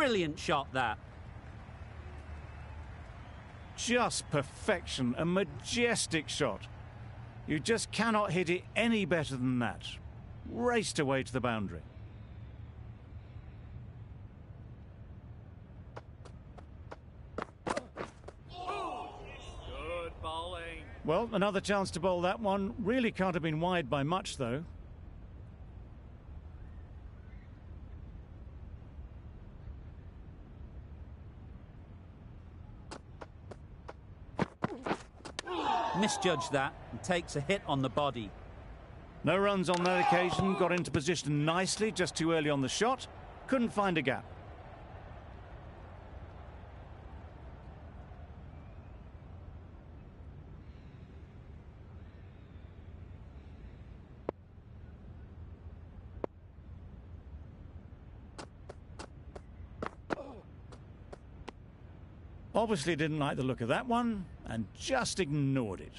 Brilliant shot, that. Just perfection, a majestic shot. You just cannot hit it any better than that. Raced away to the boundary. Good bowling. Well, another chance to bowl that one. Really can't have been wide by much, though. Misjudged that and takes a hit on the body. No runs on that occasion, got into position nicely, just too early on the shot. Couldn't find a gap. Obviously didn't like the look of that one and just ignored it.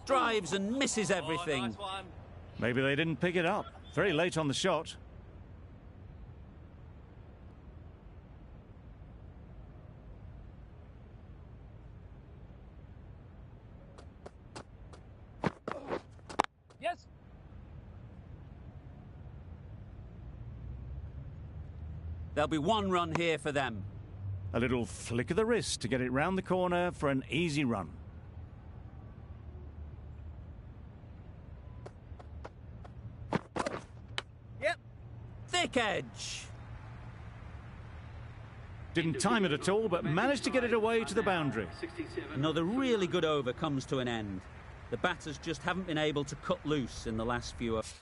Drives and misses everything. Oh, nice one. Maybe they didn't pick it up. Very late on the shot. Yes. There'll be one run here for them. A little flick of the wrist to get it round the corner for an easy run. Yep. Thick edge. Didn't time it at all, but managed to get it away to the boundary. Another really good over comes to an end. The batters just haven't been able to cut loose in the last few overs.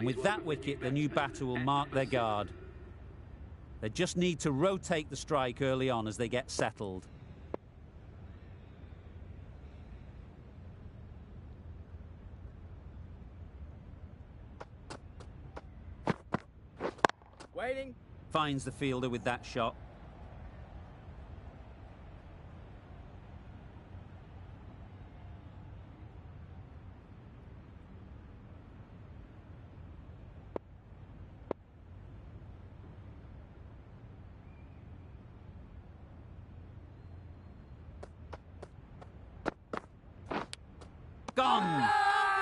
And with that wicket, the new batter will mark their guard. They just need to rotate the strike early on as they get settled. Waiting. Finds the fielder with that shot. Gone!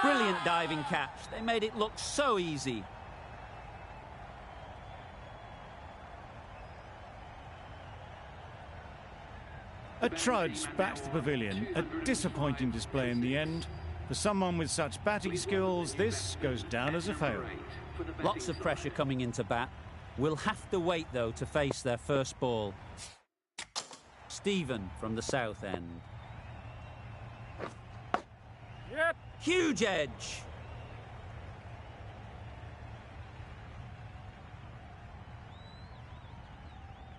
Brilliant diving catch. They made it look so easy. A trudge back to the pavilion. A disappointing display in the end. For someone with such batting skills, this goes down as a fail. Lots of pressure coming into bat. We'll have to wait, though, to face their first ball. Stephen from the south end. Yep. Huge edge.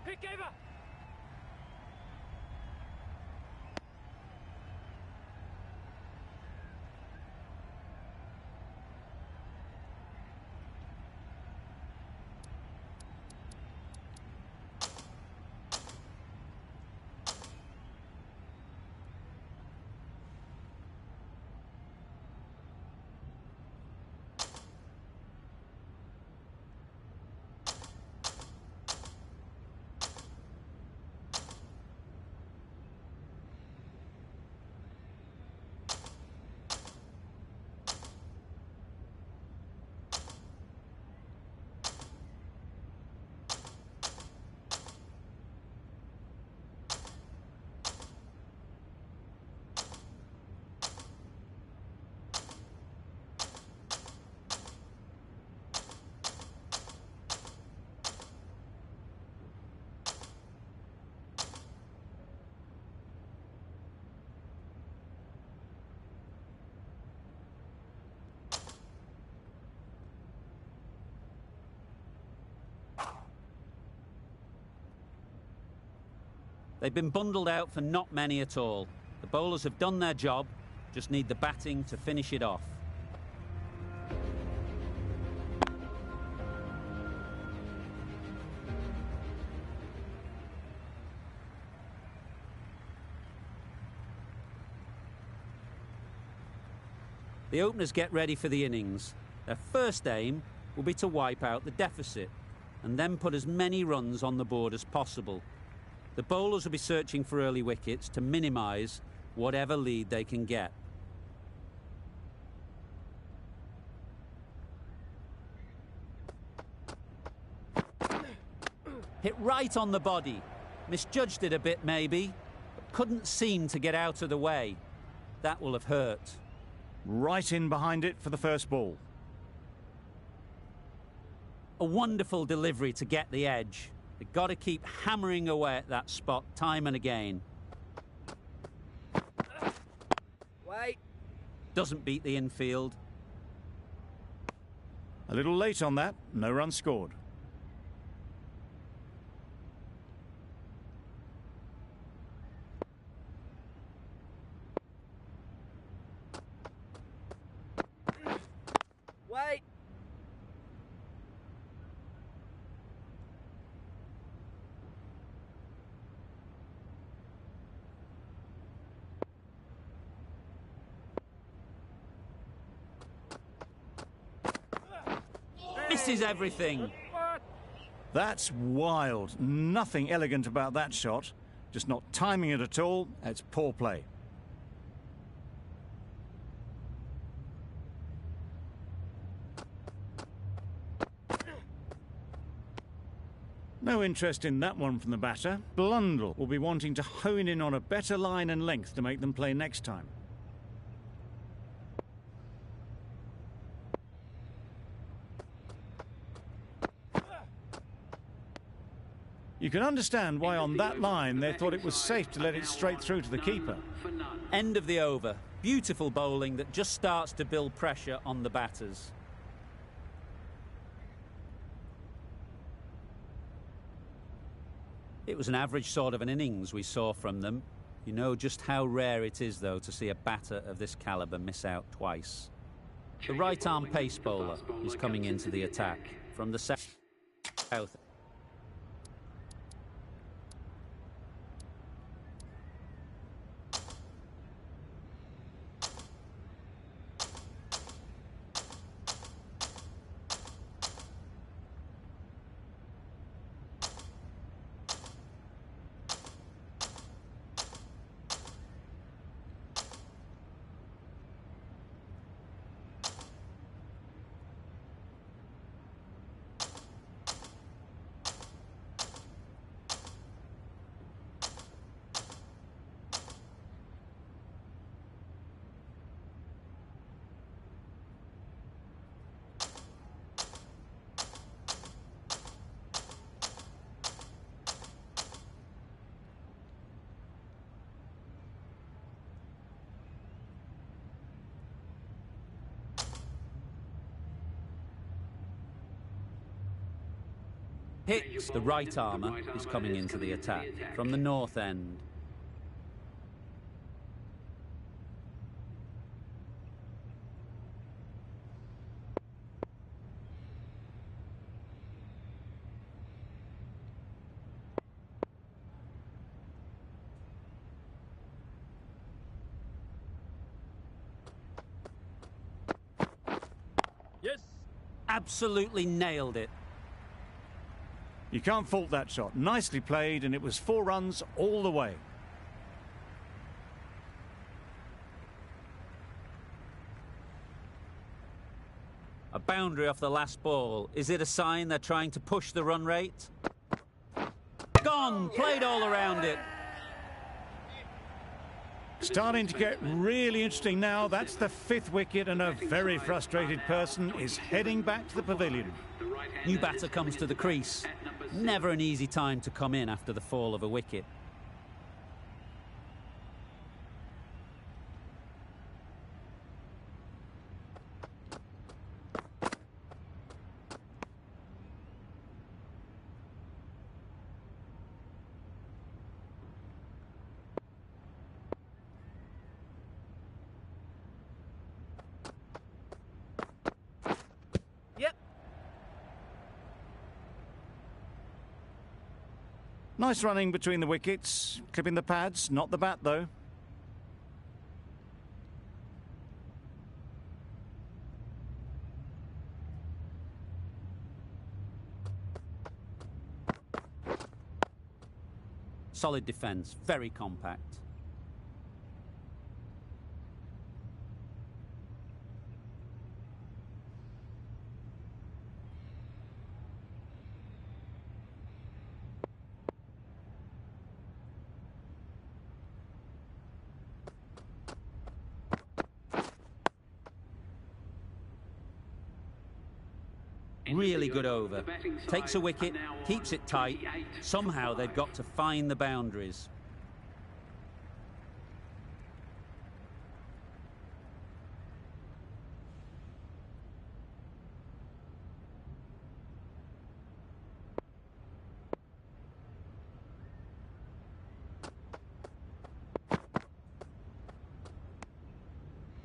Pick over. They've been bundled out for not many at all. The bowlers have done their job, just need the batting to finish it off. The openers get ready for the innings. Their first aim will be to wipe out the deficit and then put as many runs on the board as possible. The bowlers will be searching for early wickets to minimise whatever lead they can get. Hit right on the body. Misjudged it a bit maybe, but couldn't seem to get out of the way. That will have hurt. Right in behind it for the first ball. A wonderful delivery to get the edge. They've got to keep hammering away at that spot time and again. Wait. Doesn't beat the infield. A little late on that, no run scored. Wait. Misses everything. That's wild. Nothing elegant about that shot. Just not timing it at all. It's poor play. No interest in that one from the batter. Blundell will be wanting to hone in on a better line and length to make them play next time. You can understand why on that line they thought it was safe to let it straight through to the keeper. End of the over. Beautiful bowling that just starts to build pressure on the batters. It was an average sort of an innings we saw from them. You know just how rare it is, though, to see a batter of this calibre miss out twice. The right-arm pace bowler is coming into the attack from the south. Hicks, the right armour, is coming into the attack from the north end. Yes. Absolutely nailed it. You can't fault that shot. Nicely played, and it was 4 runs all the way. A boundary off the last ball. Is it a sign they're trying to push the run rate? Gone! Played all around it. Starting to get really interesting now. That's the 5th wicket, and a very frustrated person is heading back to the pavilion. New batter comes to the crease. Never an easy time to come in after the fall of a wicket. Yep. Nice running between the wickets, clipping the pads, not the bat though. Solid defence, very compact. Really good over. Takes a wicket, keeps it tight. Somehow they've got to find the boundaries.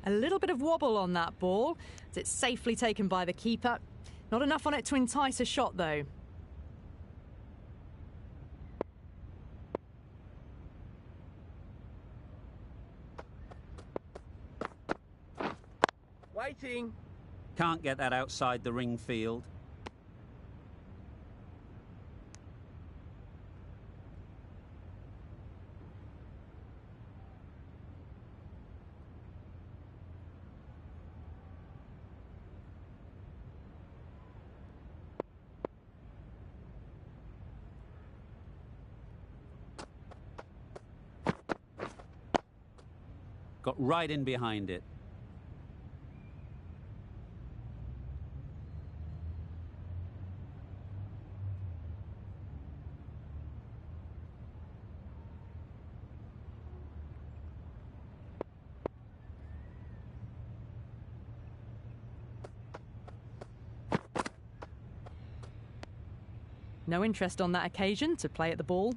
A little bit of wobble on that ball, as it's safely taken by the keeper. Not enough on it to entice a shot, though. Waiting. Can't get that outside the ring field. Got right in behind it. No interest on that occasion to play at the ball.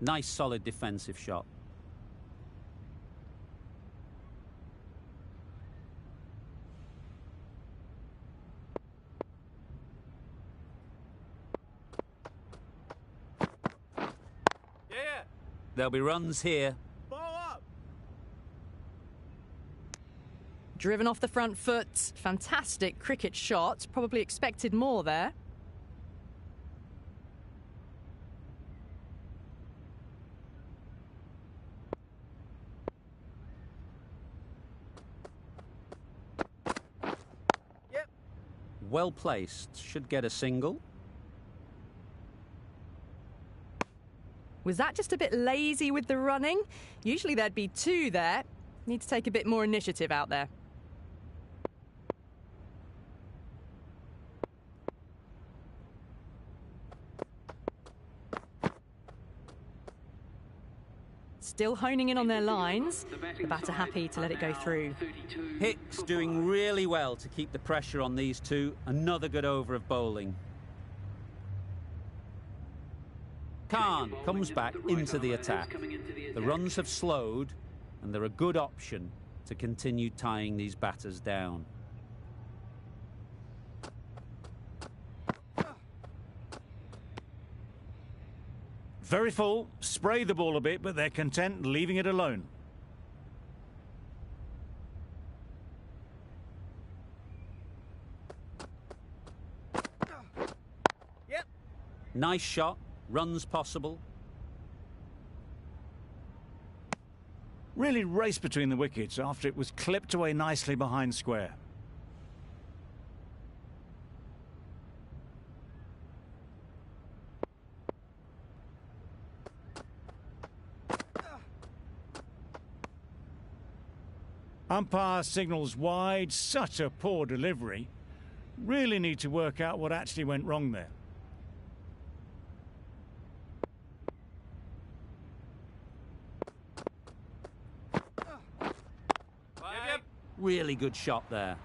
Nice solid defensive shot. Yeah. There'll be runs here. Ball up. Driven off the front foot. Fantastic cricket shot. Probably expected more there. Yep. Well placed. Should get a single. Was that just a bit lazy with the running? Usually there'd be two there. Need to take a bit more initiative out there. Still honing in on their lines. The batter happy to let it go through. Hicks doing really well to keep the pressure on these two. Another good over of bowling. Khan comes back into the attack. The runs have slowed and they're a good option to continue tying these batters down. Very full, spray the ball a bit, but they're content leaving it alone. Yep. Nice shot, runs possible. Really raced between the wickets after it was clipped away nicely behind square. Umpire signals wide. Such a poor delivery. Really need to work out what actually went wrong there. Yep. Really good shot there.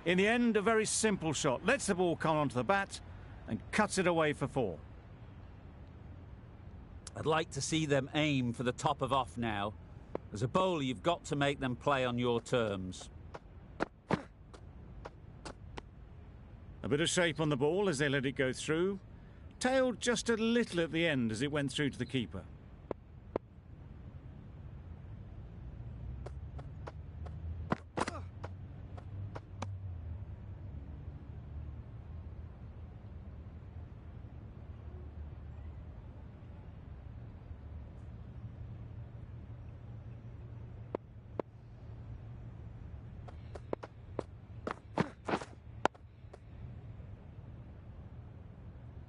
In the end, a very simple shot. Lets the ball come onto the bat and cuts it away for 4. I'd like to see them aim for the top of off now. As a bowler, you've got to make them play on your terms. A bit of shape on the ball as they let it go through. Tailed just a little at the end as it went through to the keeper.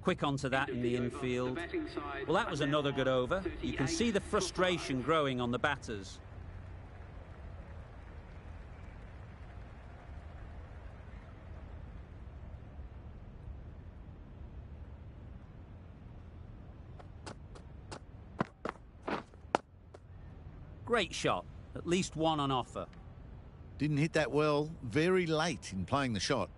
Quick onto that in the infield. Well, that was another good over. You can see the frustration growing on the batters. Great shot. At least one on offer. Didn't hit that well, very late in playing the shot.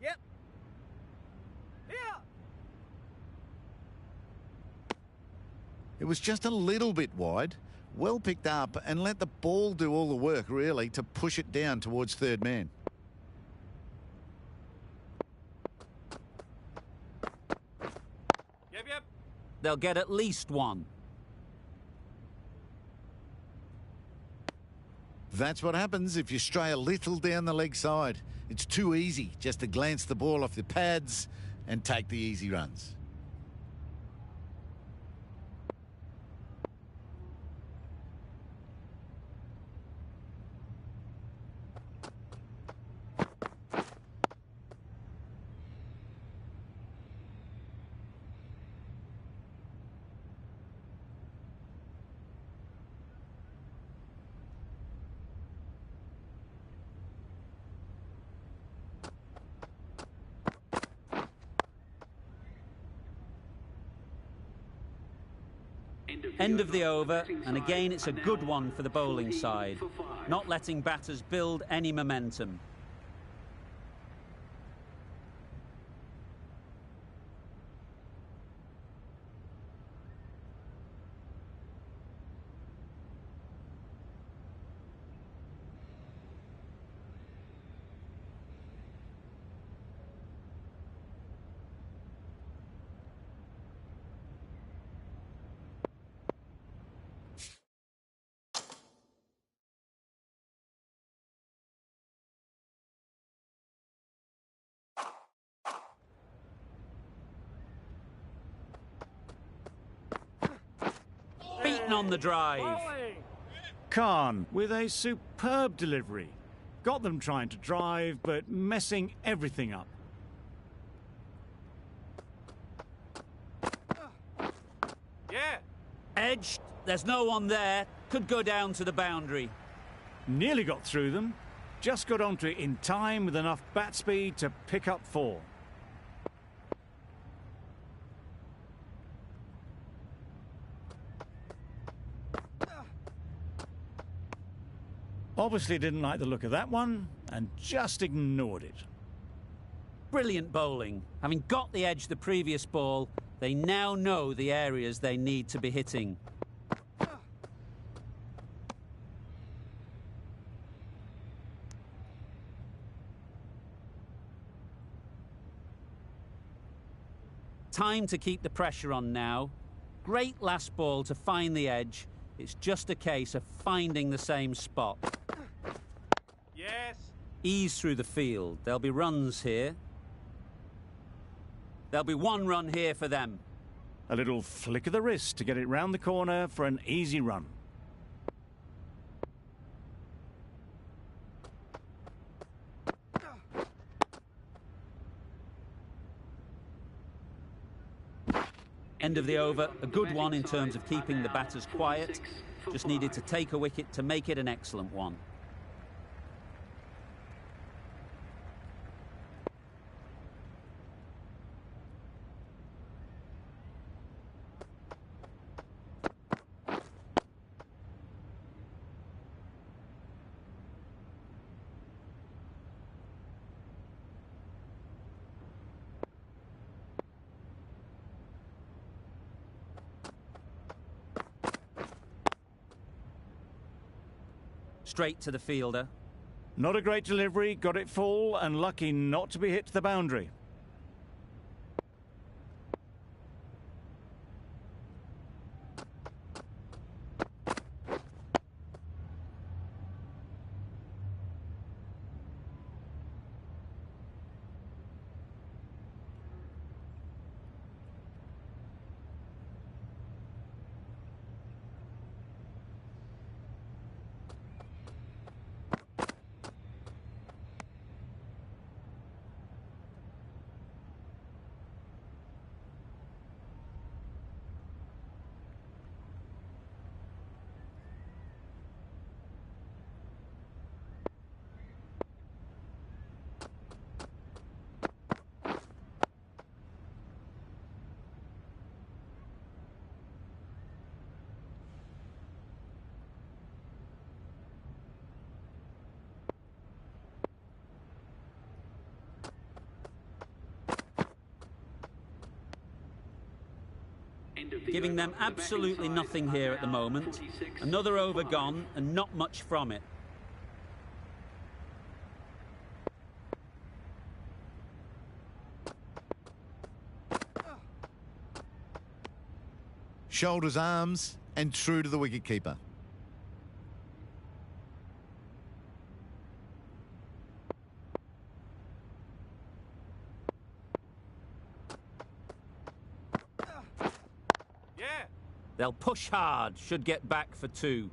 Yep. Here. It was just a little bit wide, well picked up, and let the ball do all the work, really, to push it down towards third man. Yep. They'll get at least one. That's what happens if you stray a little down the leg side. It's too easy just to glance the ball off the pads and take the easy runs. End of the over, and again it's a good one for the bowling side, not letting batters build any momentum. Beaten on the drive. Khan with a superb delivery. Got them trying to drive, but messing everything up. Yeah. Edged, there's no one there, could go down to the boundary. Nearly got through them. Just got onto it in time with enough bat speed to pick up 4. Obviously didn't like the look of that one and just ignored it. Brilliant bowling. Having got the edge the previous ball, they now know the areas they need to be hitting. Time to keep the pressure on now. Great last ball to find the edge. It's just a case of finding the same spot. Yes. Ease through the field. There'll be runs here. There'll be 1 run here for them. A little flick of the wrist to get it round the corner for an easy run. End of the over, a good one in terms of keeping the batters quiet. Just needed to take a wicket to make it an excellent one. Straight to the fielder. Not a great delivery, got it full and lucky not to be hit to the boundary. Giving them absolutely nothing here at the moment. Another over gone and not much from it. Shoulders, arms, and true to the wicketkeeper. They'll push hard, should get back for 2.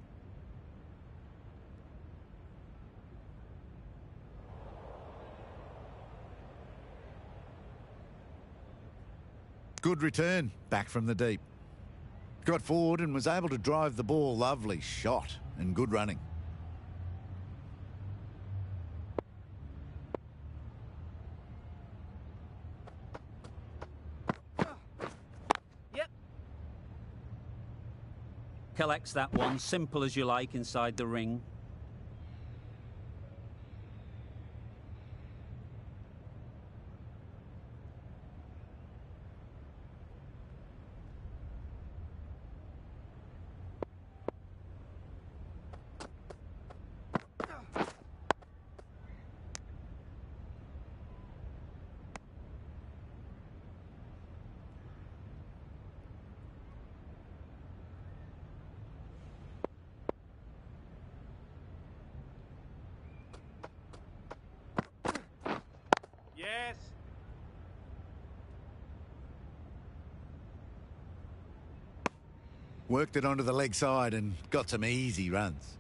Good return, back from the deep. Got forward and was able to drive the ball. Lovely shot and good running. Collects that one, simple as you like, inside the ring. Yes. Worked it onto the leg side and got some easy runs.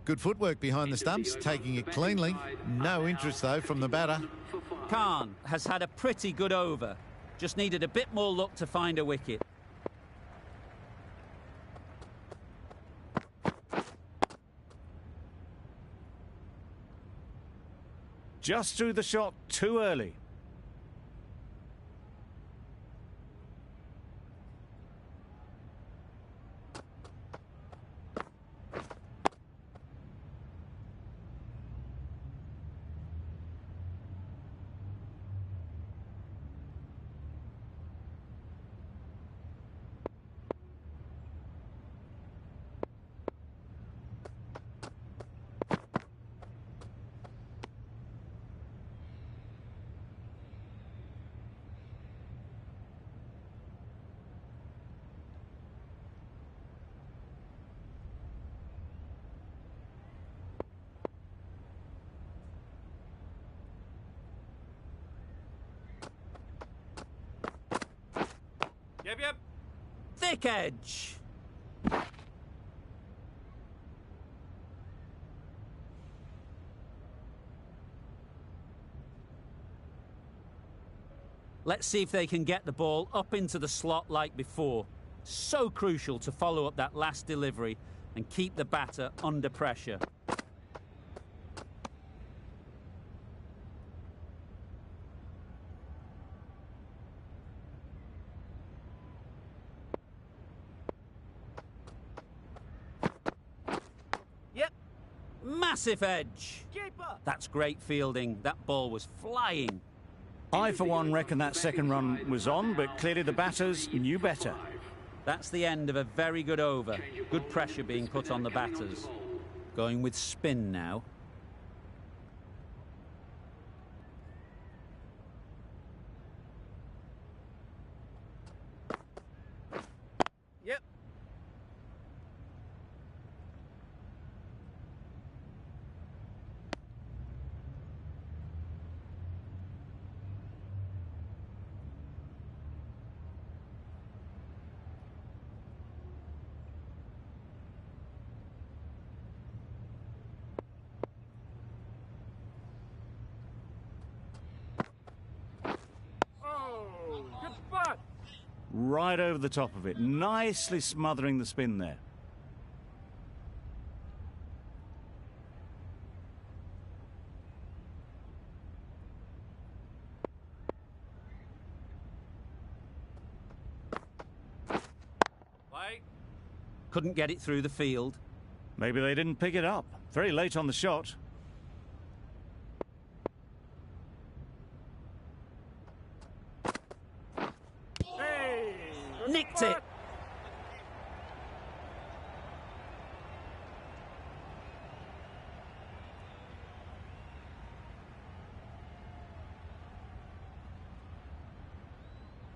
Good footwork behind the stumps, taking it cleanly. No interest, though, from the batter. Khan has had a pretty good over. Just needed a bit more luck to find a wicket. Just threw the shot too early. Yep. Thick edge. Let's see if they can get the ball up into the slot like before. So crucial to follow up that last delivery and keep the batter under pressure. Yep. Massive edge. Keeper. That's great fielding. That ball was flying. I, for one, reckon that second run was on, but clearly the batters knew better. That's the end of a very good over. Good pressure being put on the batters. Going with spin now. Yep. Oh, good spot. Right over the top of it, nicely smothering the spin there. Play. Couldn't get it through the field. Maybe they didn't pick it up. Very late on the shot. Hey. Good Nicked spot. it.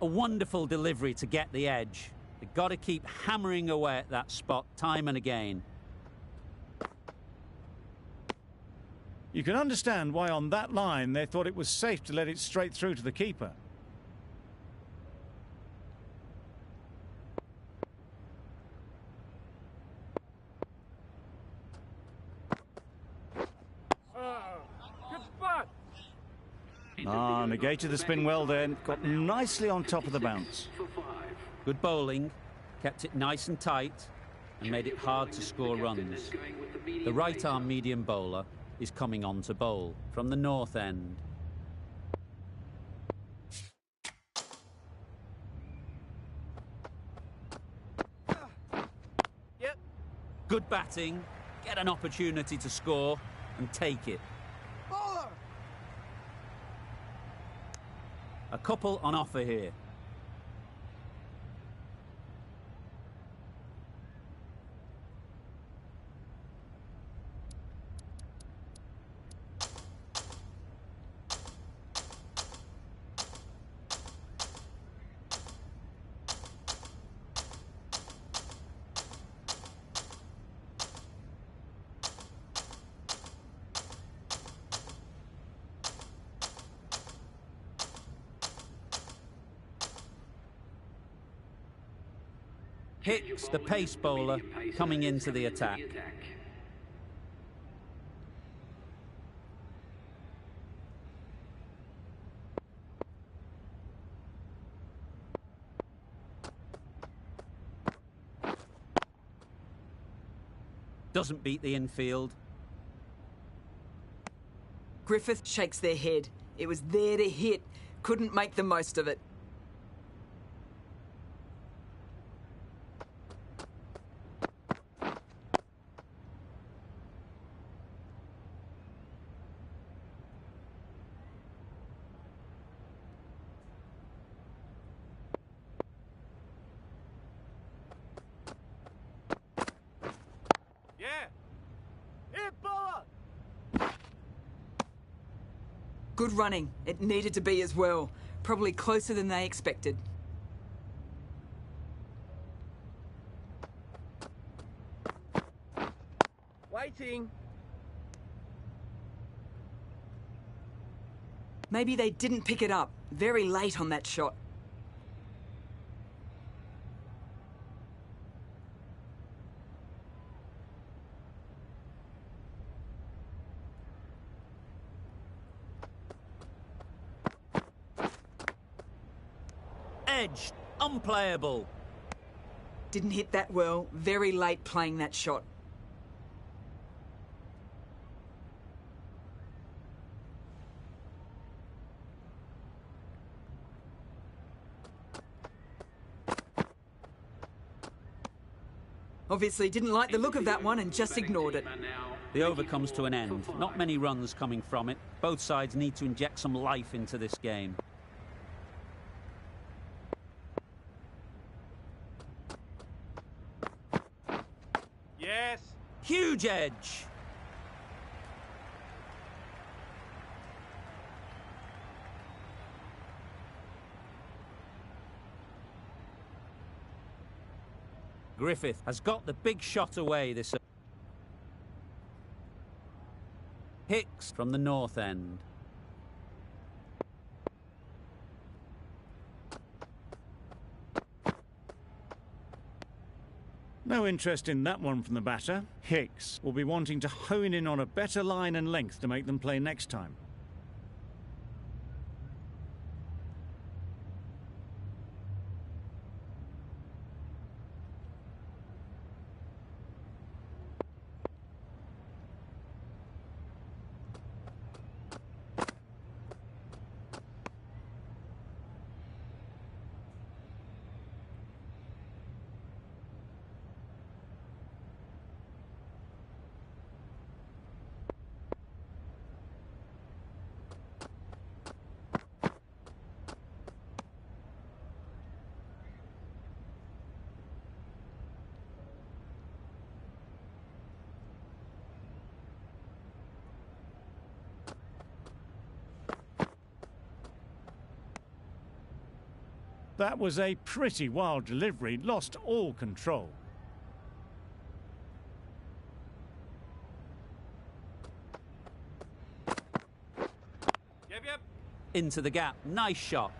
A wonderful delivery to get the edge. They've got to keep hammering away at that spot time and again. You can understand why on that line they thought it was safe to let it straight through to the keeper. Good spot. Negated the spin well then. Got nicely on top of the bounce. Good bowling. Kept it nice and tight. and made it hard to score runs. The right-arm medium bowler is coming on to bowl from the north end. Yep. Good batting, get an opportunity to score and take it. Bowler. A couple on offer here. Hicks, the pace bowler, coming into the attack. Doesn't beat the infield. Griffith shakes their head. It was there to hit. Couldn't make the most of it. Good running. It needed to be as well. Probably closer than they expected. Waiting. Maybe they didn't pick it up. Very late on that shot. Edge, unplayable. Didn't hit that well. Very late playing that shot. Obviously didn't like the look of that one and just ignored it. The over comes to an end. Not many runs coming from it. Both sides need to inject some life into this game. Yes. Huge edge. Griffith has got the big shot away this. Hicks from the north end. No interest in that one from the batter. Hicks will be wanting to hone in on a better line and length to make them play next time. That was a pretty wild delivery, lost all control. Yep. Into the gap. Nice shot.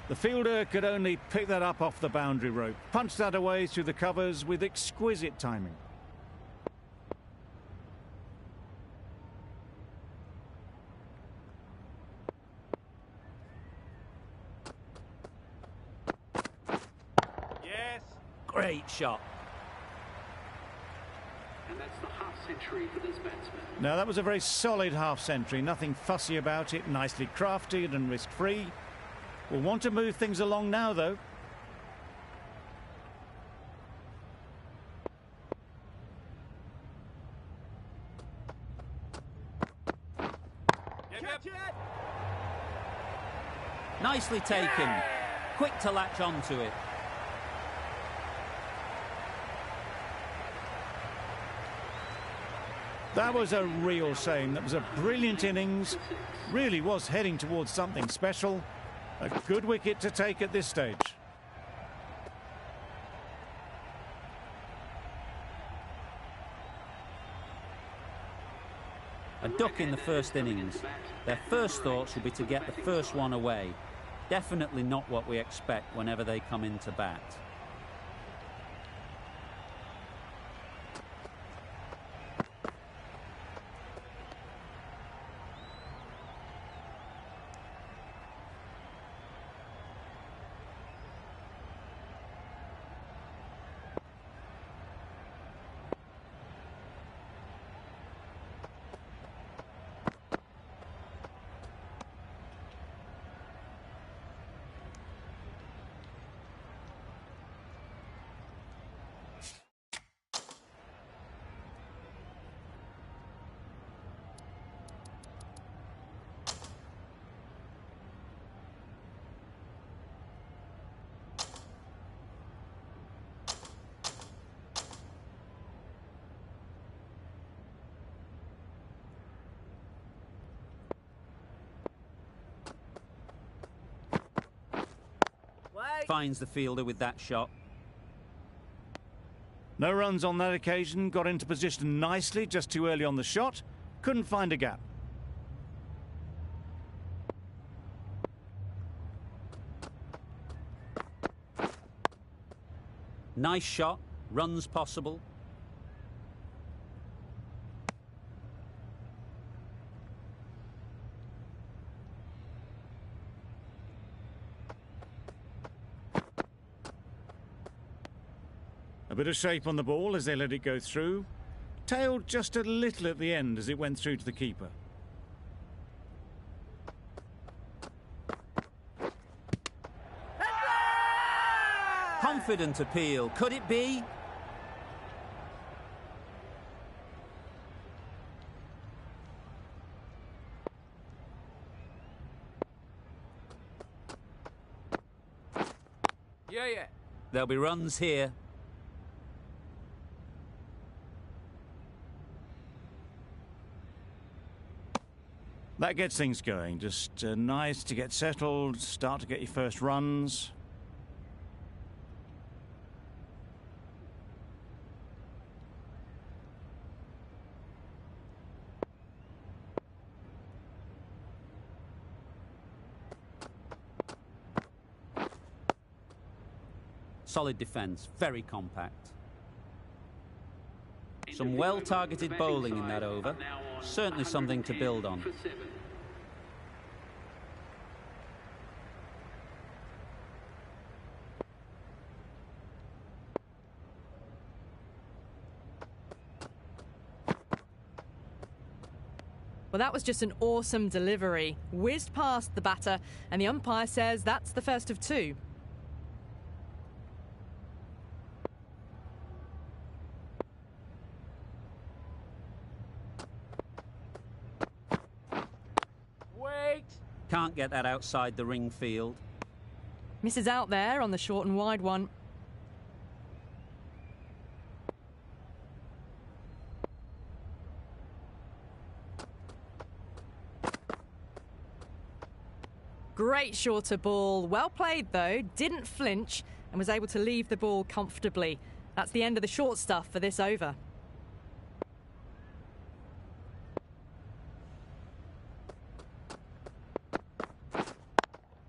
The fielder could only pick that up off the boundary rope, punched that away through the covers with exquisite timing. Great shot. And that's the half century for this batsman. Now, that was a very solid half-century. Nothing fussy about it, nicely crafted and risk-free. We'll want to move things along now, though. Catch it! Nicely taken. Quick to latch onto it. That was a real shame. That was a brilliant innings. Really was heading towards something special. A good wicket to take at this stage. A duck in the first innings. Their first thoughts will be to get the first one away. Definitely not what we expect whenever they come into bat. Finds the fielder with that shot. No runs on that occasion. Got into position nicely, just too early on the shot. Couldn't find a gap. Nice shot. Runs possible. A bit of shape on the ball as they let it go through. Tailed just a little at the end as it went through to the keeper. Confident appeal. Could it be? Yeah. There'll be runs here. That gets things going. Just nice to get settled, start to get your first runs. Solid defence, very compact. Some well-targeted bowling in that over. Certainly something to build on. Well, that was just an awesome delivery. Whizzed past the batter, and the umpire says that's the first of two. Wait! Can't get that outside the ring field. Misses out there on the short and wide one. Great shorter ball. Well played, though. Didn't flinch and was able to leave the ball comfortably. That's the end of the short stuff for this over.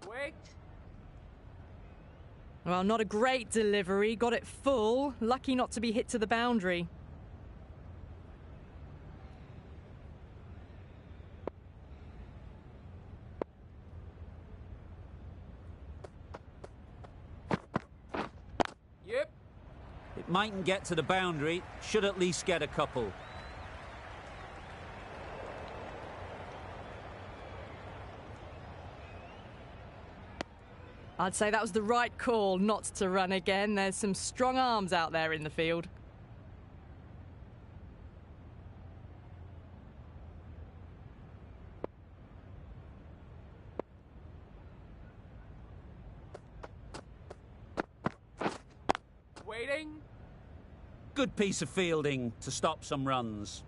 Wait! Well, not a great delivery. Got it full. Lucky not to be hit to the boundary. Yep. It mightn't get to the boundary, should at least get a couple. I'd say that was the right call not to run again. There's some strong arms out there in the field. Waiting. Good piece of fielding to stop some runs.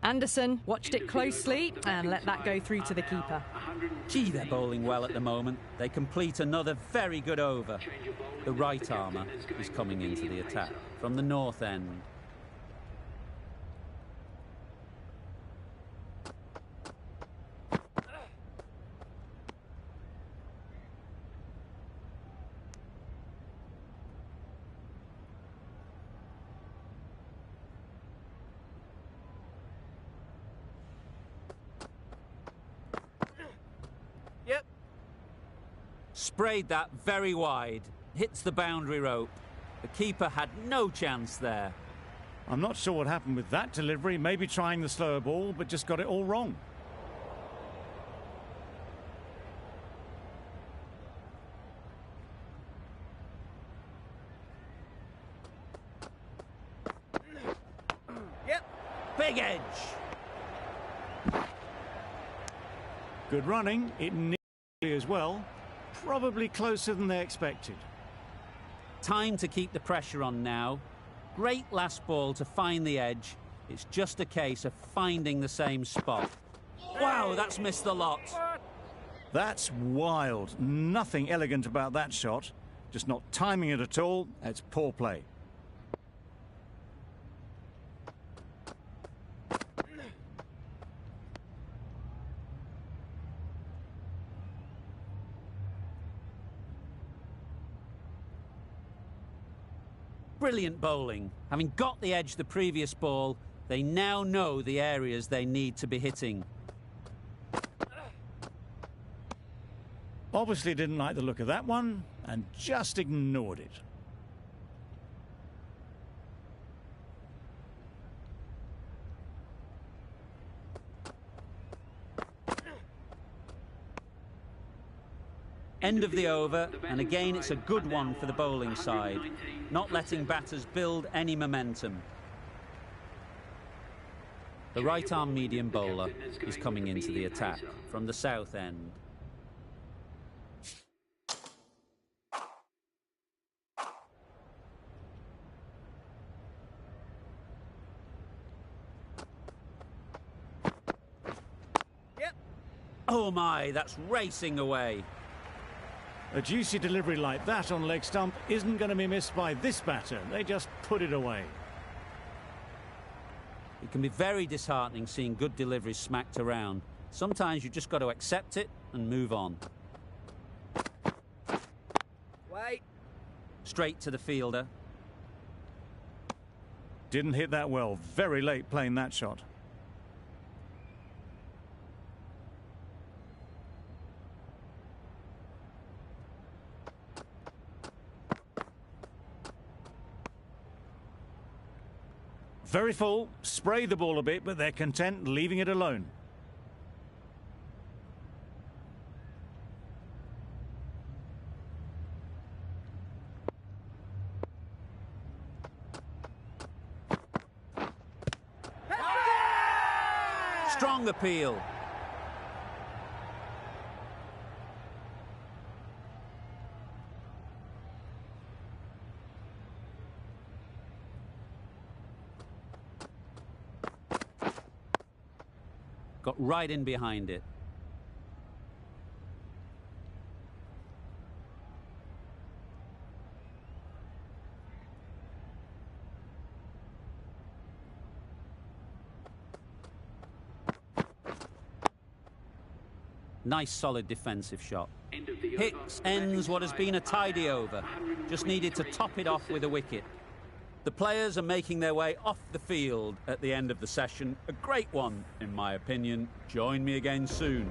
Anderson watched it closely and let that go through to the keeper. Gee, they're bowling well at the moment. They complete another very good over. The right armour is coming into the attack from the north end. Yep. Sprayed that very wide. Hits the boundary rope. The keeper had no chance there. I'm not sure what happened with that delivery. Maybe trying the slower ball, but just got it all wrong. Yep. Big edge. Good running. It nearly as well. Probably closer than they expected. Time to keep the pressure on now. Great last ball to find the edge. It's just a case of finding the same spot. Wow, that's missed the lot. That's wild. Nothing elegant about that shot. Just not timing it at all. It's poor play. Brilliant bowling. Having got the edge the previous ball, they now know the areas they need to be hitting. Obviously didn't like the look of that one and just ignored it. End of the over, and again it's a good one for the bowling side, not letting batters build any momentum. The right-arm medium bowler is coming into the attack from the south end. Yep. Oh my, that's racing away. A juicy delivery like that on leg stump isn't going to be missed by this batter. They just put it away. It can be very disheartening seeing good deliveries smacked around. Sometimes you just got to accept it and move on. Wait. Straight to the fielder. Didn't hit that well. Very late playing that shot. Very full, spray the ball a bit, but they're content leaving it alone. Strong appeal. Got right in behind it. Nice solid defensive shot. End of of the Hicks ends what has been a tidy over. Just needed to top it off with a wicket. The players are making their way off the field at the end of the session. A great one, in my opinion. Join me again soon.